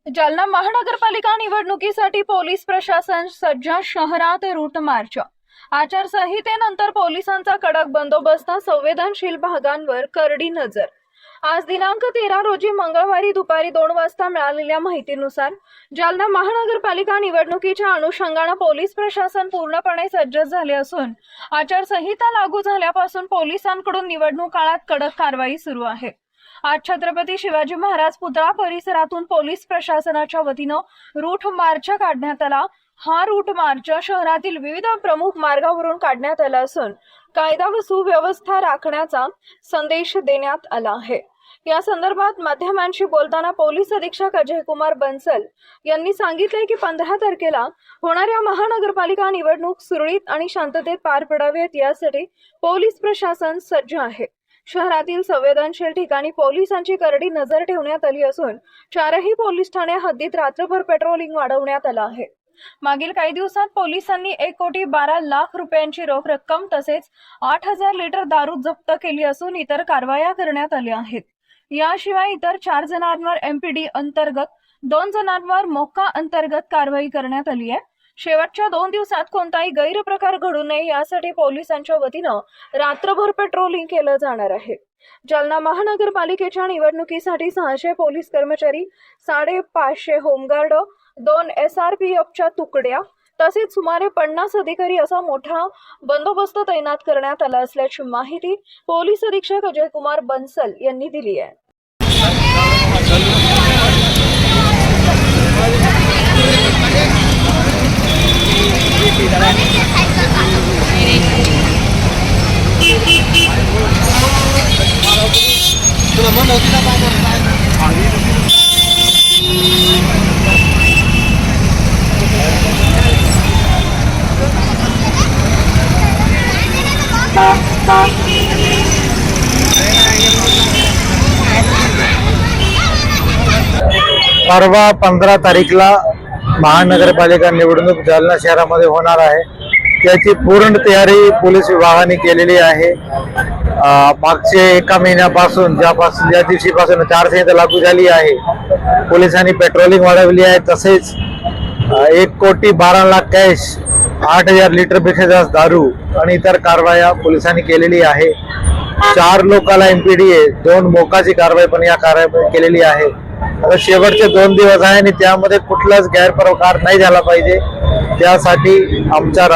जालना महानगरपालिका निवडणुकीसाठी पोलीस प्रशासन सज्ज, शहरात रूट मार्च। आचारसंहितेनंतर पोलिसांचा कडक बंदोबस्त, संवेदनशील भागांवर करडी नजर। आज दिनांक 13 रोजी मंगळवारी दुपारी 2 वाजता मिळालेल्या माहितीनुसार जालना महानगरपालिका निवडणुकीच्या अनुषंगाने पोलीस प्रशासन पूर्णपणे सज्ज झाले असून आचारसंहिता लागू झाल्यापासून पोलिसांकडून निवडणूक काळात कडक कारवाई सुरू आहे। आज छत्रपती शिवाजी महाराज पुतळा परिसरातून पोलीस प्रशासनाच्या वतीनं रूट मार्च काढण्यात आला। हा रूट मार्च शहरातील विविध प्रमुख मार्गावरून काढण्यात आला असून कायदा व सुव्यवस्था राखण्याचा संदेश देण्यात आला आहे। या संदर्भात माध्यमांशी बोलताना पोलीस अधीक्षक अजय कुमार बंसल यांनी सांगितले की 15 तारखेला होणाऱ्या महानगरपालिका निवडणूक सुरळीत आणि शांततेत पार पडाव्यात यासाठी पोलीस प्रशासन सज्ज आहे। शहरातील संवेदनशील ठिकाणी पोलिसांची करडी नजर ठेवण्यात आली असून 4ही पोलीस ठाणे हद्दीत रात्रभर पेट्रोलिंग वाढवण्यात आलं आहे। मागील काही दिवसात पोलिसांनी 1,12,00,000 रुपयांची रोख रक्कम तसेच 8,000 लिटर दारू जप्त केली असून इतर कारवाया करण्यात आल्या आहेत। याशिवाय इतर 4 जणांवर MPD अंतर्गत, 2 जणांवर मोक्का अंतर्गत कारवाई करण्यात आली आहे। शेवटच्या 2 दिवसात कोणताही गैरप्रकार घडू नये यासाठी पोलिसांच्या वतीनं रात्रभर पेट्रोलिंग केलं जाणार आहे। जालना महानगरपालिकेच्या निवडणुकीसाठी 600 पोलीस कर्मचारी, 550 होमगार्ड, 2 SRPFच्या तुकड्या तसेच सुमारे 50 अधिकारी असा मोठा बंदोबस्त तैनात करण्यात आला असल्याची माहिती पोलीस अधीक्षक अजय कुमार बंसल यांनी दिली आहे। परवा 15 तारीखला महानगरपालिका निवडणूक जालना शहरामध्ये होणार आहे। त्याची पूर्ण तयारी पोलीस विभागाने केलेली आहे। मागचे 1 महिन्यापासून ज्या दिवशीपासून आचारसंहिता लागू झाली आहे, पोलिसांनी पेट्रोलिंग वाढवली आहे। तसेच 1,12,00,000 कॅश, 8,000 लिटरपेक्षा जास्त दारू आणि इतर कारवाया पोलिसांनी केलेली आहे। 4 लोकांना MPD आहे, 2 मोकाची कारवाई पण या कारवाई केलेली आहे। आता शेवटचे 2 दिवस आहे आणि त्यामध्ये कुठलाच गैरप्रकार नाही झाला पाहिजे, त्यासाठी आमच्या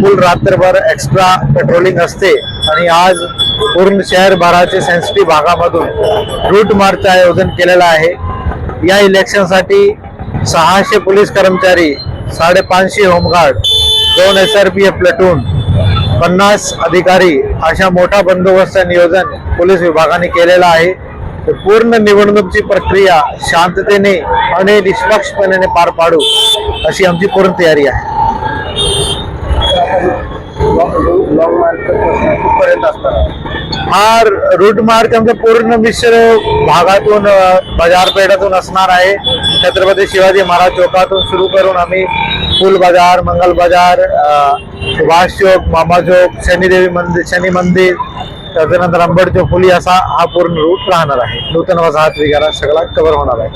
फुल रात्रभर एक्स्ट्रा पेट्रोलिंग असते। आणि आज पूर्ण शहरभराचे सेन्सिटिव्ह भागामधून रूट मार्च आयोजन केलेलं आहे। या इलेक्शनसाठी 600 पोलीस कर्मचारी, 550 होमगार्ड, 2 SRPF प्लटून, 50 अधिकारी अशा मोठा बंदोबस्त नियोजन पोलीस विभागाने केलेला आहे। पूर्ण निवडणुकीची प्रक्रिया शांततेने आणि निष्पक्षपणे पार पाडू अशी आमची पूर्ण तयारी आहे। हा रूट मार्च आमच्या पूर्ण मिश्र भागातून, बाजारपेठातून असणार आहे। छत्रपती शिवाजी महाराज चौकातून सुरू करून आम्ही फुल बाजार, मंगल बाजार, सुभाष चौक, मामा चौक, शनी मंदिर, त्याच्यानंतर अंबड चौक, फुली असा हा पूर्ण रूट राहणार आहे। नूतन वसाहत वगैरे सगळा कव्हर होणार आहे।